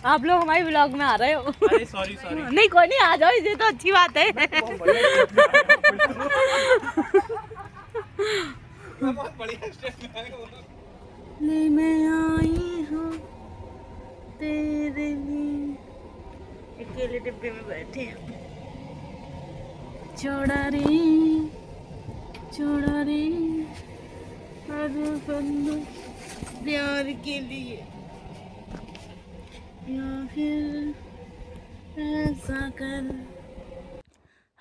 आप लोग हमारे ब्लॉग में आ रहे हो। अरे सॉरी नहीं कोई नहीं, आ जाओ, ये तो अच्छी बात है। ले मैं आई हूँ तेरे लिए, अकेले डिब्बे में बैठे हैं। छोड़ा रे अरे बंदो प्यार के लिए, या फिर ऐसा कर।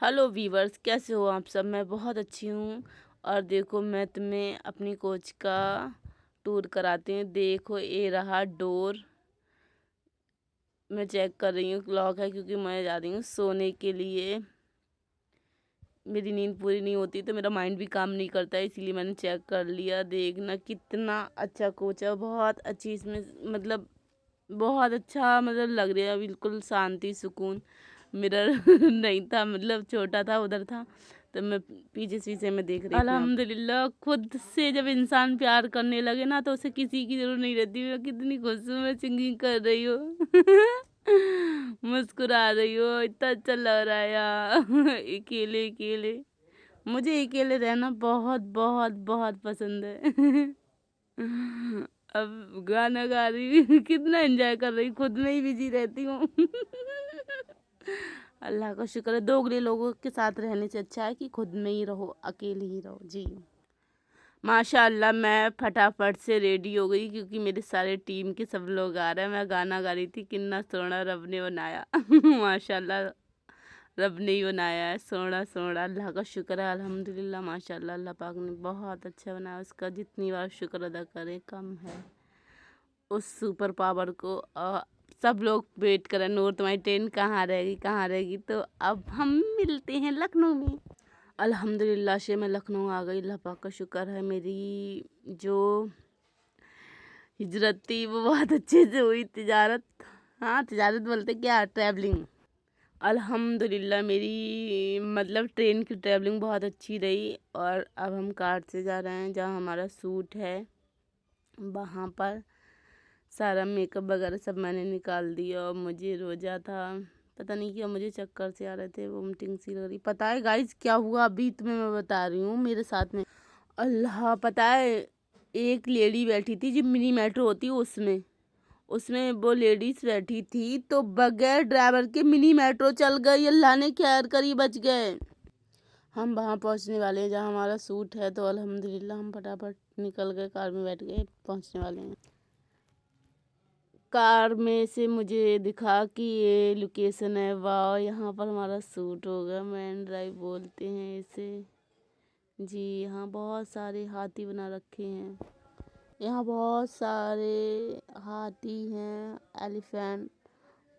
हेलो वीवर्स, कैसे हो आप सब? मैं बहुत अच्छी हूँ। और देखो मैं तुम्हें अपनी कोच का टूर कराती हूँ। देखो ये रहा डोर, मैं चेक कर रही हूँ लॉक है, क्योंकि मैं जा रही हूँ सोने के लिए। मेरी नींद पूरी नहीं होती तो मेरा माइंड भी काम नहीं करता है, इसीलिए मैंने चेक कर लिया। देखना कितना अच्छा कोच है, बहुत अच्छी इसमें मतलब बहुत अच्छा मतलब लग रहा है, बिल्कुल शांति सुकून। मिरर नहीं था, मतलब छोटा था, उधर था तो मैं पीछे शीशे में देख रही थी। अल्हम्दुलिल्लाह, खुद से जब इंसान प्यार करने लगे ना तो उसे किसी की जरूरत नहीं रहती। मैं कितनी खुश हूँ, मैं सिंगिंग कर रही हूँ। मुस्कुरा रही हो, इतना अच्छा लग रहा है यार। अकेले अकेले, मुझे अकेले रहना बहुत बहुत बहुत पसंद है। अब गाना गा रही हूँ, कितना एंजॉय कर रही हूँ, खुद में ही बिजी रहती हूँ। अल्लाह का शुक्र है, दोगले लोगों के साथ रहने से अच्छा है कि खुद में ही रहो, अकेले ही रहो जी। माशाअल्लाह, मैं फटाफट से रेडी हो गई क्योंकि मेरे सारे टीम के सब लोग आ रहे हैं। मैं गाना गा रही थी, कितना सोना रब ने बनाया। माशाअल्लाह, रब ने ही बनाया है सोना सोना। अल्लाह का शुक्र है, अल्हम्दुलिल्लाह, माशाअल्लाह। अल्लाह पाक ने बहुत अच्छा बनाया, उसका जितनी बार शुक्र अदा करें कम है उस सुपर पावर को। सब लोग वेट करें, नूर तुम्हारी ट्रेन कहाँ रहेगी कहाँ रहेगी। तो अब हम मिलते हैं लखनऊ में। अल्हम्दुलिल्लाह से मैं लखनऊ आ गई। अल्लाह पाक का शुक्र है, मेरी जो हिजरत थी वो बहुत अच्छे से हुई। तिजारत, हाँ तिजारत बोलते क्या, ट्रैवलिंग। अल्हम्दुलिल्लाह मेरी मतलब ट्रेन की ट्रैवलिंग बहुत अच्छी रही। और अब हम कार से जा रहे हैं, जहाँ हमारा सूट है वहाँ पर सारा मेकअप वगैरह सब मैंने निकाल दिया। और मुझे रोजा था, पता नहीं क्यों मुझे चक्कर से आ रहे थे, वोमिटिंग सी लग रही। पता है गाइस क्या हुआ, अभी तुम्हें मैं बता रही हूँ मेरे साथ में। अल्लाह, पता है एक लेडी बैठी थी जो मिनी मेट्रो होती है उसमें, उसमें वो लेडीज बैठी थी तो बगैर ड्राइवर के मिनी मेट्रो चल गई। अल्लाह ने खैर करी, बच गए। हम वहाँ पहुँचने वाले हैं जहाँ हमारा सूट है, तो अल्हम्दुलिल्लाह हम फटाफट निकल गए, कार में बैठ गए, पहुँचने वाले हैं। कार में से मुझे दिखा कि ये लोकेशन है, वाह यहाँ पर हमारा शूट होगा। मैन ड्राइव बोलते हैं इसे जी। यहाँ बहुत सारे हाथी बना रखे हैं, यहाँ बहुत सारे हाथी हैं, एलिफेंट,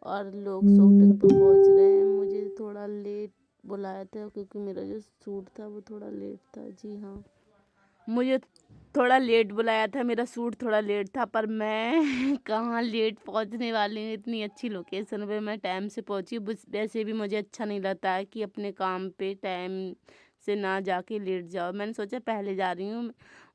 और लोग शूटिंग पर पहुँच रहे हैं। मुझे थोड़ा लेट बुलाया था क्योंकि मेरा जो शूट था वो थोड़ा लेट था। जी हाँ, मुझे थोड़ा लेट बुलाया था, मेरा शूट थोड़ा लेट था, पर मैं कहाँ लेट पहुंचने वाली हूँ। इतनी अच्छी लोकेशन पे मैं टाइम से पहुंची। वैसे भी मुझे अच्छा नहीं लगता है कि अपने काम पे टाइम से ना जाके लेट जाओ। मैंने सोचा पहले जा रही हूँ,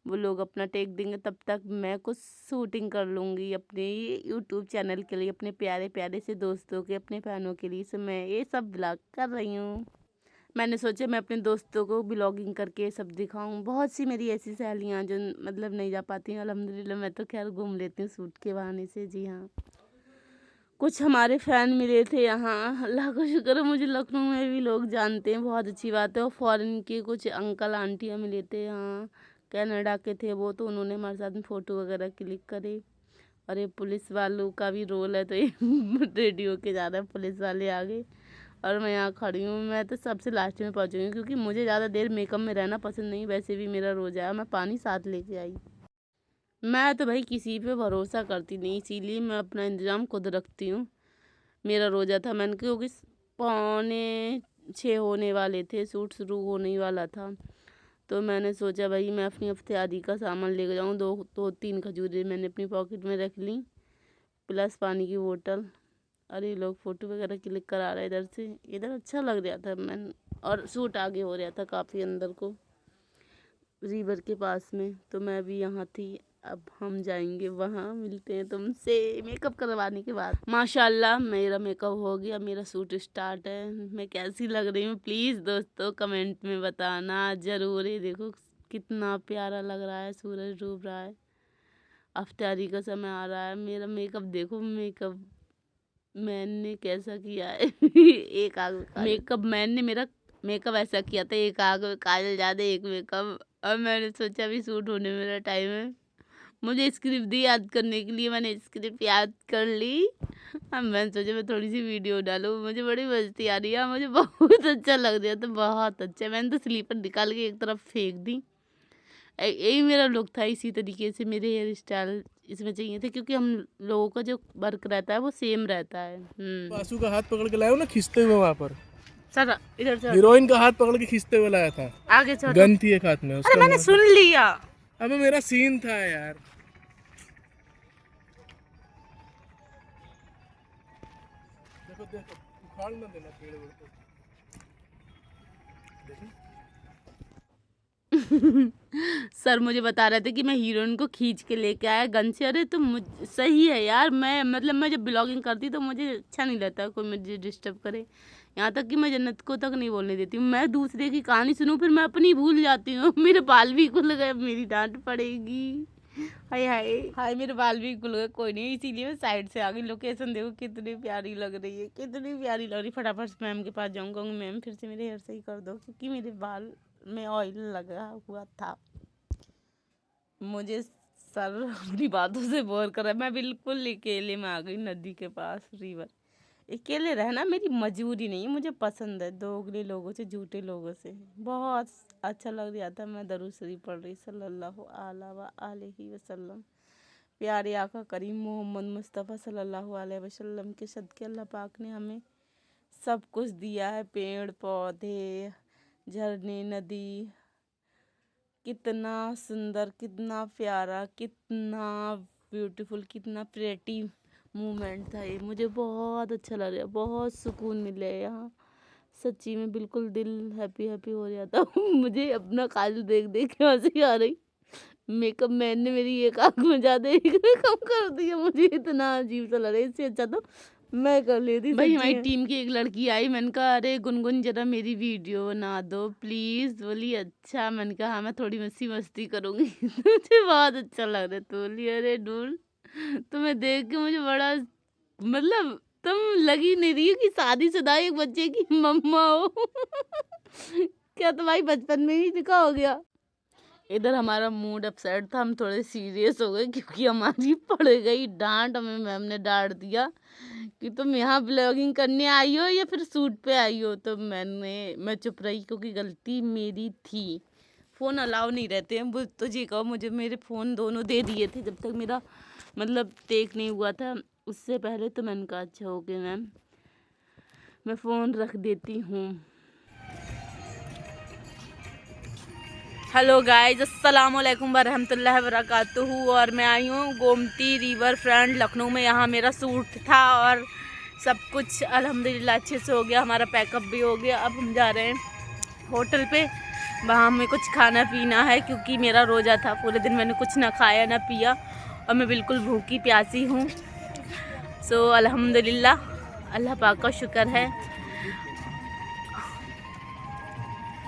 वो लोग अपना टेक देंगे, तब तक मैं कुछ शूटिंग कर लूँगी अपने यूट्यूब चैनल के लिए, अपने प्यारे प्यारे से दोस्तों के, अपने फैनों के लिए। सो मैं ये सब ब्लॉग कर रही हूँ। मैंने सोचा मैं अपने दोस्तों को ब्लॉगिंग करके सब दिखाऊं। बहुत सी मेरी ऐसी सहेलियां जो मतलब नहीं जा पाती हैं, अल्हम्दुलिल्लाह मैं तो खैर घूम लेती हूँ सूट के बहाने से। जी हाँ, कुछ हमारे फ़ैन मिले थे यहाँ, अल्लाह का शुक्र है मुझे लखनऊ में भी लोग जानते हैं, बहुत अच्छी बात है। और फॉरेन के कुछ अंकल आंटियाँ मिले थे यहाँ, कनाडा के थे वो, तो उन्होंने हमारे साथ में फ़ोटो वगैरह क्लिक करे। और ये पुलिस वालों का भी रोल है, तो ये रेडी होके जा रहा है, पुलिस वाले आ गए और मैं यहाँ खड़ी हूँ। मैं तो सबसे लास्ट में पहुँचूँगी क्योंकि मुझे ज़्यादा देर मेकअप में रहना पसंद नहीं। वैसे भी मेरा रोज़ा है, मैं पानी साथ लेके आई। मैं तो भाई किसी पे भरोसा करती नहीं, इसीलिए मैं अपना इंतज़ाम खुद रखती हूँ। मेरा रोज़ा था, मैंने क्योंकि 5:45 होने वाले थे, शूट शुरू होने ही वाला था, तो मैंने सोचा भाई मैं अपनी इफ्तियारी का सामान लेके जाऊँ। दो तीन खजूरें मैंने अपनी पॉकेट में रख ली, प्लस पानी की बोतल। अरे लोग फ़ोटो वगैरह क्लिक करा रहे इधर से इधर, अच्छा लग रहा था मैं। और शूट आगे हो रहा था काफ़ी अंदर को, रिवर के पास में, तो मैं भी यहाँ थी। अब हम जाएंगे वहाँ, मिलते हैं तुमसे मेकअप करवाने के बाद। माशाल्लाह मेरा मेकअप हो गया, मेरा सूट स्टार्ट है। मैं कैसी लग रही हूँ प्लीज़ दोस्तों कमेंट में बताना ज़रूर। ये देखो कितना प्यारा लग रहा है, सूरज डूब रहा है, अफ्तारी का समय आ रहा है। मेरा मेकअप देखो, मेकअप मैन ने कैसा किया है एक आग मेकअप मैन ने मेरा मेकअप ऐसा किया था, एक आग में काजल ज़्यादा एक मेकअप। अब मैंने सोचा अभी सूट होने में मेरा टाइम है, मुझे स्क्रिप्ट दी याद करने के लिए, मैंने स्क्रिप्ट याद कर ली। अब मैंने सोचा मैं थोड़ी सी वीडियो डालूँ, मुझे बड़ी मस्ती आ रही है, मुझे बहुत अच्छा लग रहा था, बहुत अच्छा। मैंने तो स्लीपर निकाल के एक तरफ फेंक दी। यही मेरा लुक था, इसी तरीके से मेरे हेयर स्टाइल इसमें चाहिए थे, क्योंकि हम लोगों का जो वर्क रहता है वो सेम रहता है। आंसू का हाथ पकड़ के लाया हूँ ना, खींचते हुए वहाँ पर सर इधर से हीरोइन का हाथ पकड़ के खींचते हुए लाया था, आगे चलो। गन थी एक हाथ में अरे उसका। मैंने सुन लिया। अबे मेरा सीन था यार। देखो देखो, उखाड़ ना देना पेड़ वेड़ को। देखी? सर मुझे बता रहे थे कि मैं हीरोइन को खींच के लेके आया गन से। अरे तो सही है यार, मैं मतलब मैं जब ब्लॉगिंग करती तो मुझे अच्छा नहीं लगता कोई मुझे डिस्टर्ब करे। यहाँ तक कि मैं जन्नत को तक नहीं बोलने देती हूँ। मैं दूसरे की कहानी सुनूँ फिर मैं अपनी भूल जाती हूँ। मेरे बाल भी खुल गए, अब मेरी डांट पड़ेगी। हाय हाय हाय, मेरे बाल भी खुल गए। कोई नहीं, इसीलिए मैं साइड से आ गई। लोकेशन देखो कितनी प्यारी लग रही है, कितनी प्यारी लग रही है। फटाफट मैम के पास जाऊँगा, मैम फिर से मेरे हेयर सही कर दो, क्योंकि मेरे बाल में ऑयल लगा हुआ था। मुझे सर अपनी बातों से बोर कर रहा है। मैं बिल्कुल अकेले में आ गई नदी के पास, रिवर। अकेले रहना मेरी मजबूरी नहीं, मुझे पसंद है दोगले लोगों से, झूठे लोगों से। बहुत अच्छा लग रहा था। मैं दरूद शरीफ पढ़ रही सल्लल्लाहु अलैहि वसल्लम। प्यारे आका करीम मोहम्मद मुस्तफ़ा सल्लल्लाहु अलैहि वसल्लम के सदके अल्लाह पाक ने हमें सब कुछ दिया है, पेड़ पौधे, झरने, नदी। कितना सुंदर, कितना प्यारा, कितना ब्यूटीफुल, कितना प्रेटी मोमेंट था ये। मुझे बहुत अच्छा लग रहा है, बहुत सुकून मिला है यहाँ। सच्ची में बिल्कुल दिल हैप्पी हैप्पी हो जाता। मुझे अपना काजल देख देख के हंसी आ रही। मेकअप मैन ने मेरी एक आँख में ज़्यादा एक में कम कर दिया। मुझे इतना अजीब सा लग रहा है, इससे अच्छा तो मैं कर लेती। भाई हमारी टीम की एक लड़की आई, मैंने कहा अरे गुनगुन जरा मेरी वीडियो बना दो प्लीज़। बोली अच्छा। मैंने कहा हाँ मैं थोड़ी मस्ती करूँगी। मुझे बहुत अच्छा लग रहा है। तो बोली अरे डूल तुम्हें देख के मुझे बड़ा मतलब तुम लगी नहीं रही हो कि शादीशुदा एक बच्चे की मम्मा हो। क्या तुम्हारी बचपन में ही निकाह हो गया? इधर हमारा मूड अपसेट था, हम थोड़े सीरियस हो गए क्योंकि हमारी पड़ गई डांट। हमें मैम ने डांट दिया कि तुम यहाँ ब्लॉगिंग करने आई हो या फिर शूट पे आई हो। तो मैं चुप रही क्योंकि गलती मेरी थी। फ़ोन अलाउ नहीं रहते हैं, वो तो जी कहो। मुझे मेरे फ़ोन दोनों दे दिए थे जब तक मेरा मतलब टेक नहीं हुआ था, उससे पहले। तो मैंने कहा अच्छा हो गया मैम, मैं फ़ोन रख देती हूँ। हेलो गाइस, अस्सलाम वालेकुम वरहमतुल्लाहि वबरकातुहू। और मैं आई हूँ गोमती रिवर फ्रंट लखनऊ में। यहाँ मेरा सूट था और सब कुछ अल्हम्दुलिल्लाह अच्छे से हो गया। हमारा पैकअप भी हो गया। अब हम जा रहे हैं होटल पे, वहाँ हमें कुछ खाना पीना है क्योंकि मेरा रोज़ा था। पूरे दिन मैंने कुछ ना खाया ना पिया और मैं बिल्कुल भूखी प्यासी हूँ। सो अल्हम्दुलिल्लाह, अल्लाह पाक का शुक्र है।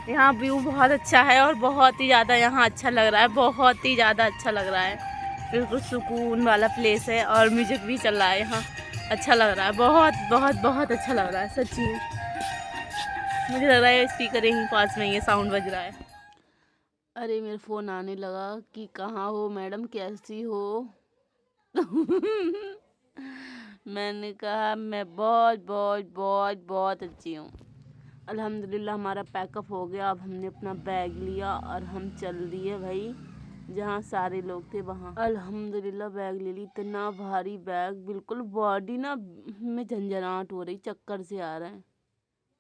यहाँ व्यू बहुत अच्छा है और बहुत ही ज़्यादा यहाँ अच्छा लग रहा है, बहुत ही ज़्यादा अच्छा लग रहा है। बिल्कुल सुकून वाला प्लेस है और म्यूजिक भी चल रहा है यहाँ। अच्छा लग रहा है, बहुत बहुत बहुत अच्छा लग रहा है सच्ची में। मुझे लग रहा है स्पीकर यहीं पास में ये साउंड बज रहा है। अरे मेरा फ़ोन आने लगा कि कहाँ हो मैडम, कैसी हो? मैंने कहा मैं बहुत बहुत बहुत बहुत अच्छी हूँ। अल्हम्दुलिल्लाह हमारा पैकअप हो गया। अब हमने अपना बैग लिया और हम चल दिए भाई जहाँ सारे लोग थे वहाँ। अल्हम्दुलिल्लाह बैग ले ली। इतना भारी बैग, बिल्कुल बॉडी ना में झंझनाहट हो रही, चक्कर से आ रहे हैं।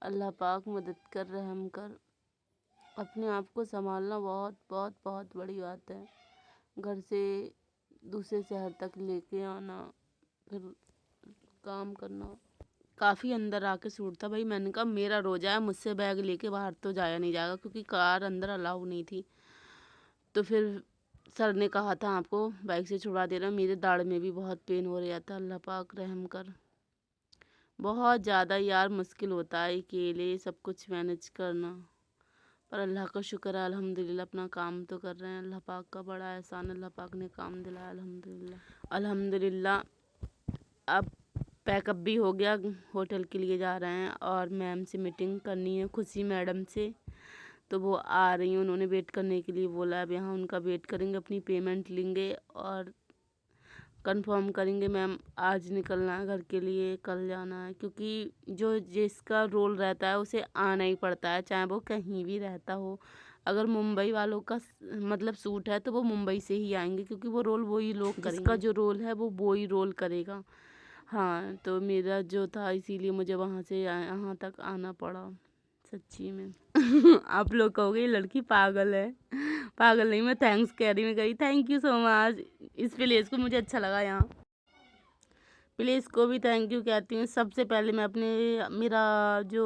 अल्लाह पाक मदद कर, रहम कर। अपने आप को संभालना बहुत बहुत बहुत बड़ी बात है। घर से दूसरे शहर तक लेके आना, फिर काम करना। काफ़ी अंदर आके सूट था भाई। मैंने कहा मेरा रोज़ा है, मुझसे बैग लेके बाहर तो जाया नहीं जाएगा क्योंकि कार अंदर अलाउ नहीं थी। तो फिर सर ने कहा था आपको बाइक से छुड़वा दे रहा हूँ। मेरे दाढ़ में भी बहुत पेन हो रहा था। अल्लाह पाक रहम कर। बहुत ज़्यादा यार मुश्किल होता है अकेले सब कुछ मैनेज करना, पर अल्लाह का शुक्र है अल्हम्दुलिल्लाह अपना काम तो कर रहे हैं। अल्लाह पाक का बड़ा एहसान, अल्लाह पाक ने काम दिलाया अल्हम्दुलिल्लाह। अल्हम्दुलिल्लाह अब पैकअप भी हो गया, होटल के लिए जा रहे हैं और मैम से मीटिंग करनी है, खुशी मैडम से, तो वो आ रही हैं। उन्होंने वेट करने के लिए बोला। अब यहाँ उनका वेट करेंगे, अपनी पेमेंट लेंगे और कंफर्म करेंगे। मैम आज निकलना है घर के लिए, कल जाना है, क्योंकि जो जिसका रोल रहता है उसे आना ही पड़ता है, चाहे वो कहीं भी रहता हो। अगर मुंबई वालों का मतलब सूट है तो वो मुंबई से ही आएंगे, क्योंकि वो रोल वही लोग करेंगे, जिसका जो रोल है वो ही रोल करेगा। हाँ, तो मेरा जो था इसीलिए मुझे वहाँ से यहाँ तक आना पड़ा सच्ची में। आप लोग कहोगे ये लड़की पागल है। पागल नहीं, मैं थैंक्स कह रही, मैं कही थैंक यू सो मच। इस प्लेस को मुझे अच्छा लगा, यहाँ प्लेस को भी थैंक यू कहती हूँ। सबसे पहले मैं मेरा जो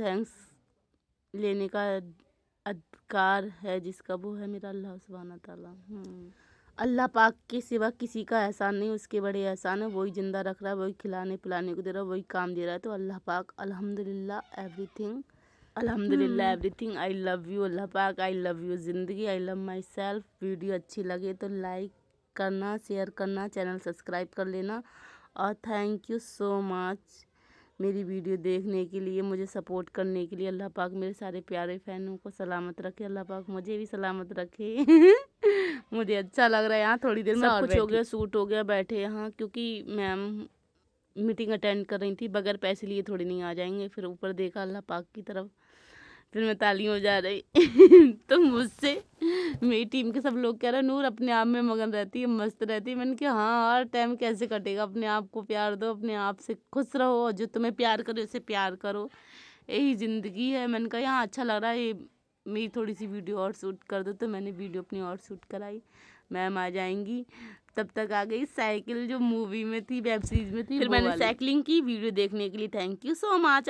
थैंक्स लेने का अधिकार है जिसका, वो है मेरा अल्लाह सुब्हाना ताला। अल्लाह पाक के सिवा किसी का एहसान नहीं, उसके बड़े एहसान है। वही जिंदा रख रहा है, वही खिलाने पिलाने को दे रहा है, वही काम दे रहा है। तो अल्लाह पाक अल्हम्दुलिल्लाह एवरीथिंग, अल्हम्दुलिल्लाह एवरीथिंग। आई लव यू अल्लाह पाक, आई लव यू ज़िंदगी, I love my self. Video अच्छी लगे तो लाइक करना, शेयर करना, चैनल सब्सक्राइब कर लेना और थैंक यू सो मच मेरी वीडियो देखने के लिए, मुझे सपोर्ट करने के लिए। अल्लाह पाक मेरे सारे प्यारे फैनों को सलामत रखे, अल्लाह पाक मुझे भी सलामत रखे। मुझे अच्छा लग रहा है यहाँ थोड़ी देर में सब कुछ हो गया, सूट हो गया, बैठे यहाँ, क्योंकि मैम मीटिंग अटेंड कर रही थी, बगैर पैसे लिए थोड़ी नहीं आ जाएंगे। फिर ऊपर देखा अल्लाह पाक की तरफ, फिर मैं ताली हो जा रही। तो मुझसे मेरी टीम के सब लोग कह रहे नूर अपने आप में मगन रहती है, मस्त रहती है। मैंने कहा हाँ, हर टाइम कैसे कटेगा, अपने आप को प्यार दो, अपने आप से खुश रहो और जो तुम्हें प्यार करे उसे प्यार करो, यही ज़िंदगी है। मैंने कहा यहाँ अच्छा लग रहा है, ये मेरी थोड़ी सी वीडियो और शूट कर दो, तो मैंने वीडियो अपनी और शूट कराई। मैम आ जाएंगी, तब तक आ गई साइकिल जो मूवी में थी, वेब सीरीज में थी। फिर मैंने साइकिलिंग की वीडियो देखने के लिए थैंक यू सो मच।